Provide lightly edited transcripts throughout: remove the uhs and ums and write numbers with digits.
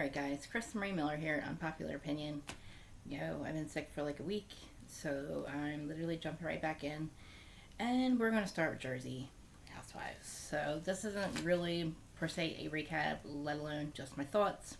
Alright guys, Chris Marie Miller here at Unpopular Opinion. I've been sick for like a week, so I'm literally jumping right back in. And we're going to start with Jersey Housewives. So this isn't really per se a recap, let alone just my thoughts.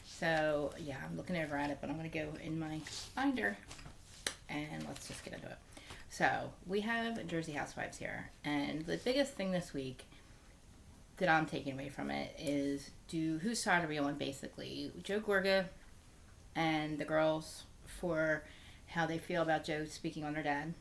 So yeah, I'm looking over at it, but I'm going to go in my binder and let's just get into it. So we have Jersey Housewives here, and the biggest thing this week that I'm taking away from it is whose side are we on, basically? Joe Gorga and the girls for how they feel about Joe speaking on her dad.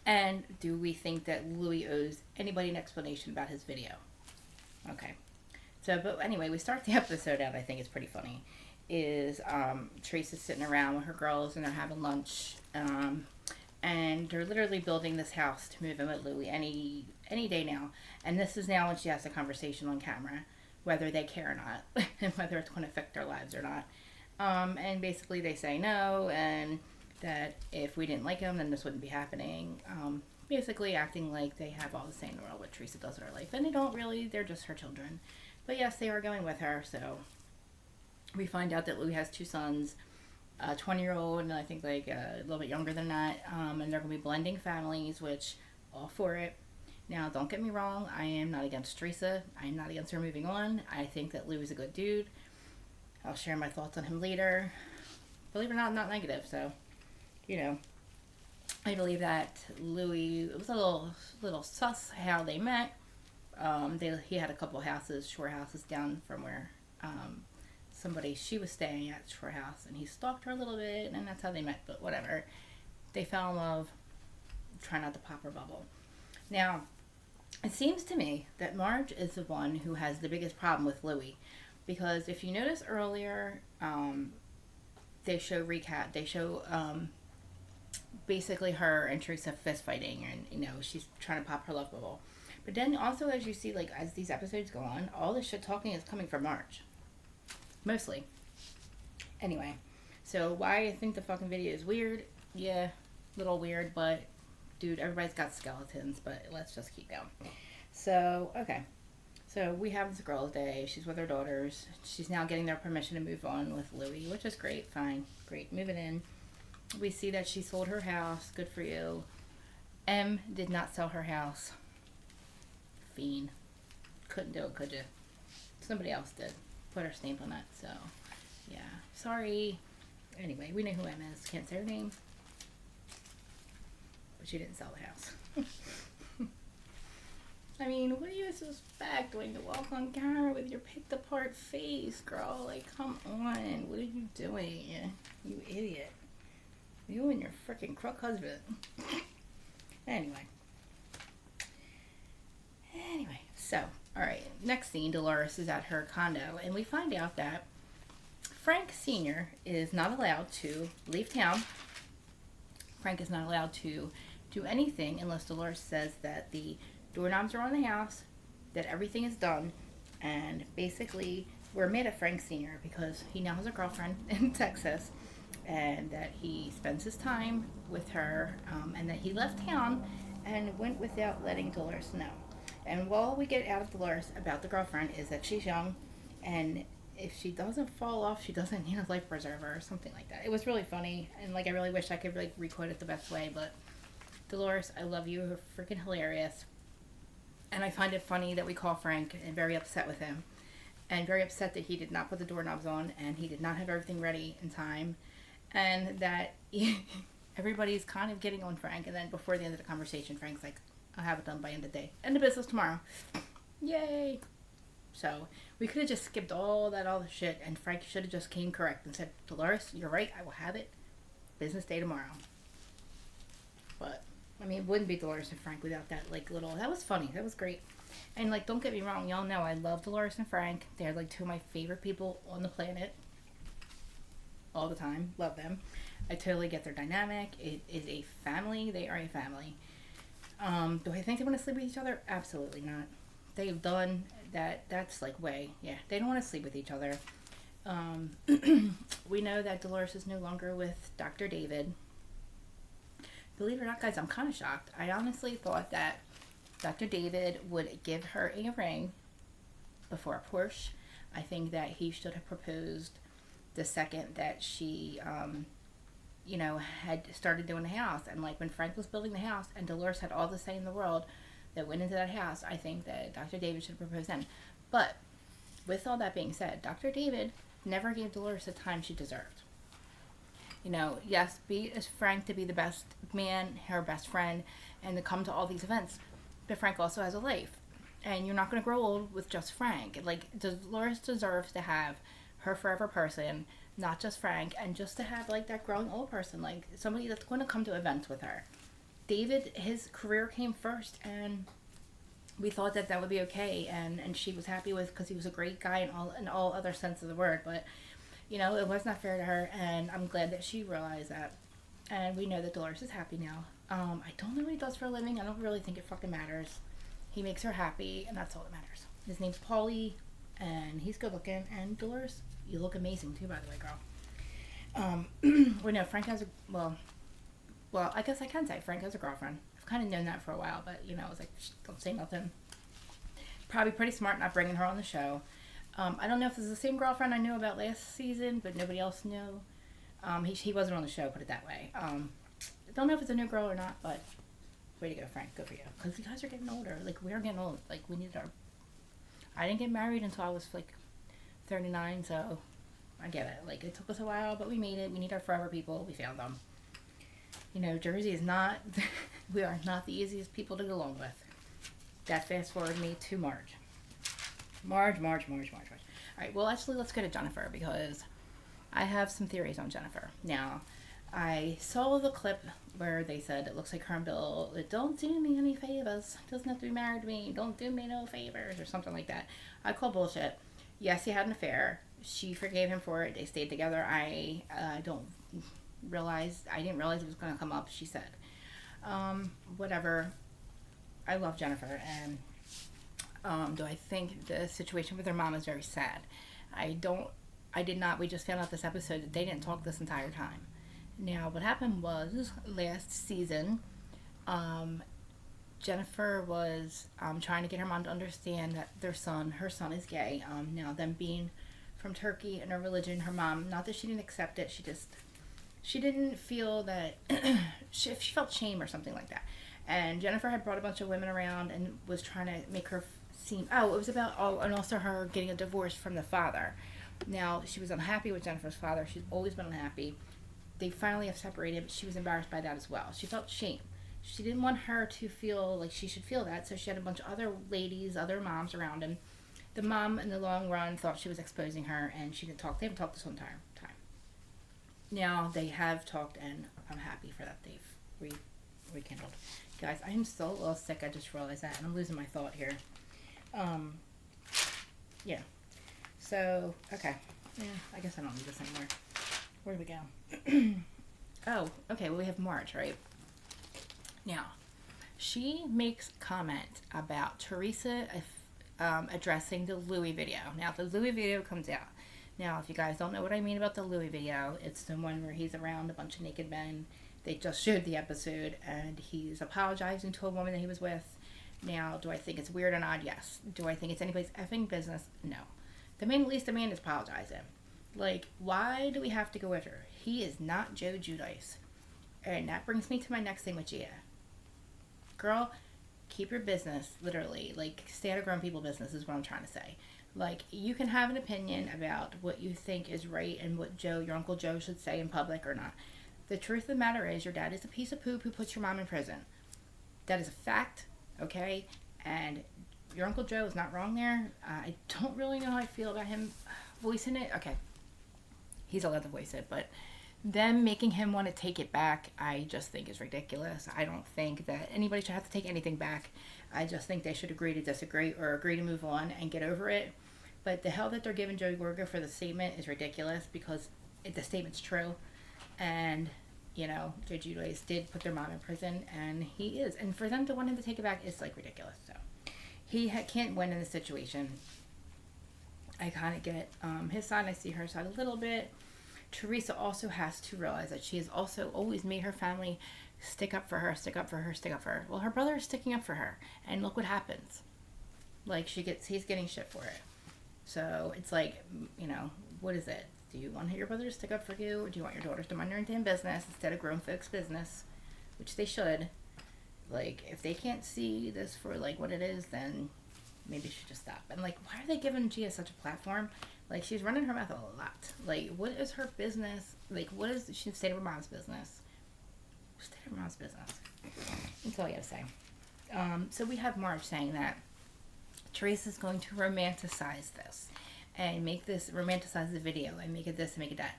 And do we think that Louis owes anybody an explanation about his video? Okay. So, but anyway, we start the episode out, I think it's pretty funny, is Teresa's sitting around with her girls and they're having lunch. And they're literally building this house to move in with Louis any day now. And this is now when she has a conversation on camera, whether they care or not, and whether it's going to affect their lives or not. And basically they say no, and that if we didn't like them, then this wouldn't be happening. Basically acting like they have all the say in the world what Teresa does in her life. And they don't really, they're just her children. But yes, they are going with her, so we find out that Louis has two sons, a 20-year-old and I think like a little bit younger than that, and they're going to be blending families, which all for it. Now, don't get me wrong, I am not against Teresa. I am not against her moving on. I think that Louis is a good dude. I'll share my thoughts on him later. Believe it or not, I'm not negative, so, I believe that Louis, it was a little sus how they met. He had a couple houses, shore houses down from where she was staying at Shore House, and he stalked her a little bit, and that's how they met, but whatever. They fell in love. Try not to pop her bubble. Now, it seems to me that Marge is the one who has the biggest problem with Louis, because if you notice earlier, they show basically her and Teresa fist fighting, and she's trying to pop her love bubble. But then also, as you see, like as these episodes go on, all this shit talking is coming from Marge. Mostly. Anyway, so why I think the fucking video is weird? Yeah, little weird, but dude, everybody's got skeletons, but let's just keep going. So, okay. So we have this girl's day. She's with her daughters. She's now getting their permission to move on with Louis, which is great. Fine. Great. Moving in. We see that she sold her house. Good for you. M did not sell her house. Fiend. Couldn't do it, could you? Somebody else did. Put her stamp on that, so yeah, sorry. Anyway, we know who M is. Can't say her name, but she didn't sell the house. I mean, what do you suspect when you walk on camera with your picked apart face, girl? Like, come on, what are you doing, you idiot? You and your freaking crook husband. Anyway, so. Alright, next scene, Dolores is at her condo, and we find out that Frank Sr. is not allowed to leave town. Frank is not allowed to do anything unless Dolores says that the doorknobs are on the house, that everything is done, and basically we're mad at Frank Sr. because he now has a girlfriend in Texas, and that he spends his time with her, and that he left town and went without letting Dolores know. And all we get out of Dolores about the girlfriend is that she's young, and if she doesn't fall off, she doesn't need a life preserver or something like that. It was really funny, and I really wish I could requote it the best way, but Dolores, I love you. You're freaking hilarious. And I find it funny that we call Frank and very upset with him, and very upset that he did not put the doorknobs on, and he did not have everything ready in time, and that everybody's kind of getting on Frank, and then before the end of the conversation, Frank's like, I'll have it done by end of day. End of business tomorrow. Yay! So, we could have just skipped all the shit, and Frank should have just came correct and said, Dolores, you're right, I will have it. Business day tomorrow. But, I mean, it wouldn't be Dolores and Frank without that, that was funny. That was great. And, don't get me wrong, y'all know I love Dolores and Frank. They're, two of my favorite people on the planet. All the time. Love them. I totally get their dynamic. It is a family. They are a family. Do I think they want to sleep with each other? Absolutely not. They've done that. That's way. Yeah, they don't want to sleep with each other. We know that Dolores is no longer with Dr. David. Believe it or not, guys, I'm kind of shocked. I honestly thought that Dr. David would give her a ring before a Porsche. I think that he should have proposed the second that she, had started doing the house. And like when Frank was building the house and Dolores had all the say in the world that went into that house, I think that Dr. David should have proposed then. But with all that being said, Dr. David never gave Dolores the time she deserved. Yes, be as Frank to be the best man, her best friend, and to come to all these events. But Frank also has a life. And you're not going to grow old with just Frank. Like, Dolores deserves to have her forever person, not just Frank, and just to have, like, that growing old person, like, somebody that's going to come to events with her. David, his career came first, and we thought that would be okay, and she was happy with, because he was a great guy in all other sense of the word, but, it was not fair to her, and I'm glad that she realized that. And we know that Dolores is happy now. I don't know what he does for a living. I don't really think it fucking matters. He makes her happy, and that's all that matters. His name's Paulie, and he's good looking. And Dolores, you look amazing too, by the way, girl. Well, no, Frank has well, I guess I can say Frank has a girlfriend. I've kind of known that for a while, but, I was like, don't say nothing. Probably pretty smart not bringing her on the show. I don't know if this is the same girlfriend I knew about last season, but nobody else knew. He wasn't on the show, put it that way. I don't know if it's a new girl or not, but way to go, Frank. Good for you. Because you guys are getting older. Like, we are getting old. Like, we need our... I didn't get married until I was, like, 39, so I get it. Like, it took us a while, but we made it. We need our forever people. We found them. Jersey is not... we are not the easiest people to get along with. That fast forward me to Marge. Marge. Alright, well, actually, let's go to Jennifer, because I have some theories on Jennifer. Now, I saw the clip where they said it looks like her and Bill, don't do me any favors. Doesn't have to be married to me. Don't do me no favors, or something like that. I call bullshit. Yes, he had an affair. She forgave him for it. They stayed together. I didn't realize it was going to come up, she said. Whatever. I love Jennifer, and do I think the situation with her mom is very sad? We just found out this episode that they didn't talk this entire time. Now, what happened was, last season, Jennifer was trying to get her mom to understand that her son is gay. Now, them being from Turkey and her religion, her mom, not that she didn't accept it, she didn't feel that, she felt shame or something like that. And Jennifer had brought a bunch of women around and was trying to make her seem, it was about, and also her getting a divorce from the father. Now, she was unhappy with Jennifer's father. She's always been unhappy. They finally have separated, but she was embarrassed by that as well. She felt shame. She didn't want her to feel like she should feel that, so she had a bunch of other ladies, other moms around, and the mom, in the long run, thought she was exposing her, and she didn't talk. They haven't talked this whole entire time. Now, they have talked, and I'm happy for that. They've rekindled. Guys, I am still a little sick. I just realized that, and I'm losing my thought here. Yeah. So, okay. Yeah, I guess I don't need this anymore. Where do we go? Oh, okay. Well, we have Marge, right? Now, she makes comment about Teresa addressing the Louis video. Now, the Louis video comes out. Now, if you guys don't know what I mean about the Louis video, it's the one where he's around a bunch of naked men. They just showed the episode, and he's apologizing to a woman that he was with. Now, do I think it's weird and odd? Yes. Do I think it's anybody's effing business? No. At least the man is apologizing. Like, why do we have to go with her? He is not Joe Giudice. And that brings me to my next thing with Gia. Girl, keep your business, literally. Like, stay out of grown people business is what I'm trying to say. Like, you can have an opinion about what you think is right and what your Uncle Joe should say in public or not. The truth of the matter is your dad is a piece of poop who puts your mom in prison. That is a fact, okay? And your Uncle Joe is not wrong there. I don't really know how I feel about him voicing it. Okay, he's allowed to voice it, but them making him want to take it back, I just think is ridiculous. I don't think that anybody should have to take anything back. I just think they should agree to disagree or agree to move on and get over it. But the hell that they're giving Joey Gorga for the statement is ridiculous because the statement's true. And, Joe Giudice did put their mom in prison, and he is. And for them to want him to take it back is, ridiculous. So he can't win in this situation. I kind of get his side. I see her side a little bit. Teresa also has to realize that she has also always made her family stick up for her, stick up for her, stick up for her. Well, her brother is sticking up for her, and look what happens. He's getting shit for it. So it's like, you know, what is it? Do you want your brother to stick up for you, or do you want your daughters to mind their own damn business instead of grown folks' business, which they should? Like, if they can't see this for, like, what it is, then maybe you should just stop. And, like, why are they giving Gia such a platform? Like, she's running her mouth a lot. Like, what is her business? Like, what is she state of her mom's business? State of her mom's business. That's all I gotta say. So we have Marge saying that Teresa's going to romanticize this and make this, romanticize the video and make it this and make it that.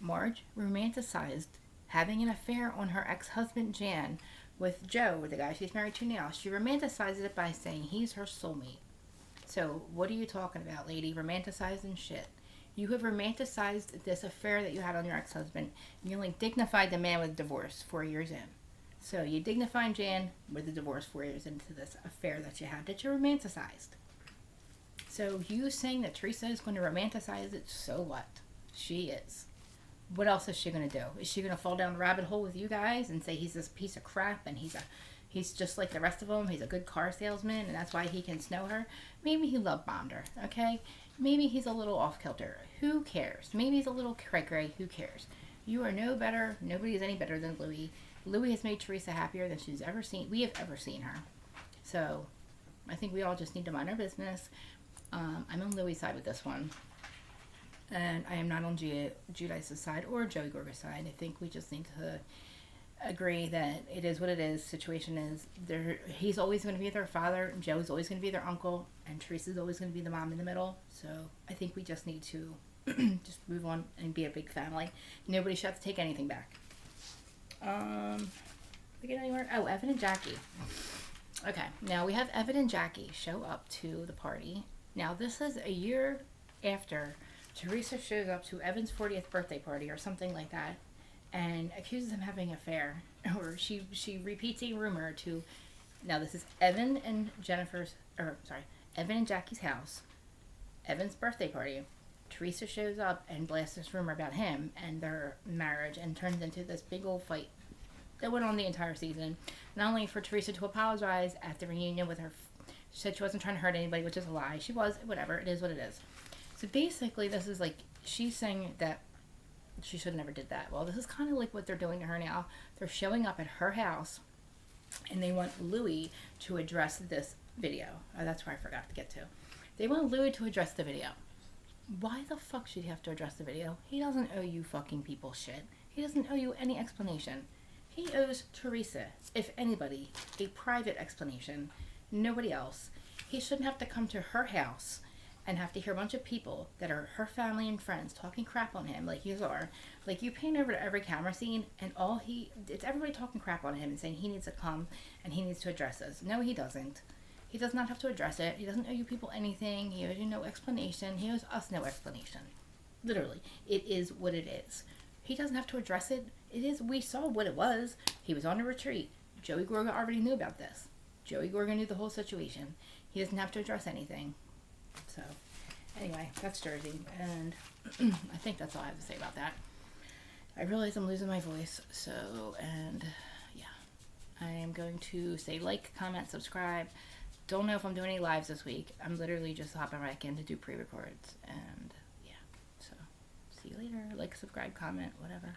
Marge romanticized having an affair on her ex-husband Jan with Joe, the guy she's married to now. She romanticizes it by saying he's her soulmate. So what are you talking about, lady? Romanticizing shit. You have romanticized this affair that you had on your ex-husband. You only dignified the man with divorce 4 years in. So you dignified Jan with the divorce 4 years into this affair that you had that you romanticized. So you saying that Teresa is going to romanticize it, so what? She is. What else is she going to do? Is she going to fall down the rabbit hole with you guys and say he's this piece of crap and he's just like the rest of them, he's a good car salesman and that's why he can snow her? Maybe he love bombed her, okay? Maybe he's a little off kilter. Who cares? Maybe he's a little cray-cray. Who cares? You are no better. Nobody is any better than Louie. Louie has made Teresa happier than she's ever seen. We have ever seen her. So I think we all just need to mind our business. I'm on Louie's side with this one. And I am not on Giudice's side or Joey Gorga's side. I think we just need to agree that it is what it is. Situation is, he's always going to be their father, Joe's always going to be their uncle, and Teresa's always going to be the mom in the middle. So I think we just need to just move on and be a big family. Nobody should have to take anything back. We get anywhere? Oh, Evan and Jackie. Okay, now we have Evan and Jackie show up to the party. Now this is a year after Teresa shows up to Evan's 40th birthday party or something like that and accuses him of having an affair, or she repeats a rumor to, now this is Evan and Evan and Jackie's house, Evan's birthday party. Teresa shows up and blasts this rumor about him and their marriage and turns into this big old fight that went on the entire season. Not only for Teresa to apologize at the reunion with her, she said she wasn't trying to hurt anybody, which is a lie. She was, whatever, it is what it is. So basically this is like, she's saying that she should have never did that. Well, this is kind of like what they're doing to her now. They're showing up at her house and they want Louie to address this video. Oh, that's where I forgot to get to. They want Louie to address the video. Why the fuck should he have to address the video? He doesn't owe you fucking people shit. He doesn't owe you any explanation. He owes Teresa, if anybody, a private explanation. Nobody else. He shouldn't have to come to her house and have to hear a bunch of people that are her family and friends talking crap on him like you are. Like, you pan over to every camera scene and it's everybody talking crap on him and saying he needs to come and he needs to address this. No, he doesn't. He does not have to address it. He doesn't owe you people anything. He owes you no explanation. He owes us no explanation. Literally. It is what it is. He doesn't have to address it. It is, we saw what it was. He was on a retreat. Joey Gorga already knew about this. Joey Gorga knew the whole situation. He doesn't have to address anything. So, anyway, that's Jersey. And I think that's all I have to say about that. I realize I'm losing my voice. So, and yeah. I am going to say like, comment, subscribe. Don't know if I'm doing any lives this week. I'm literally just hopping back in to do pre-records. And yeah, so see you later. Like, subscribe, comment, whatever.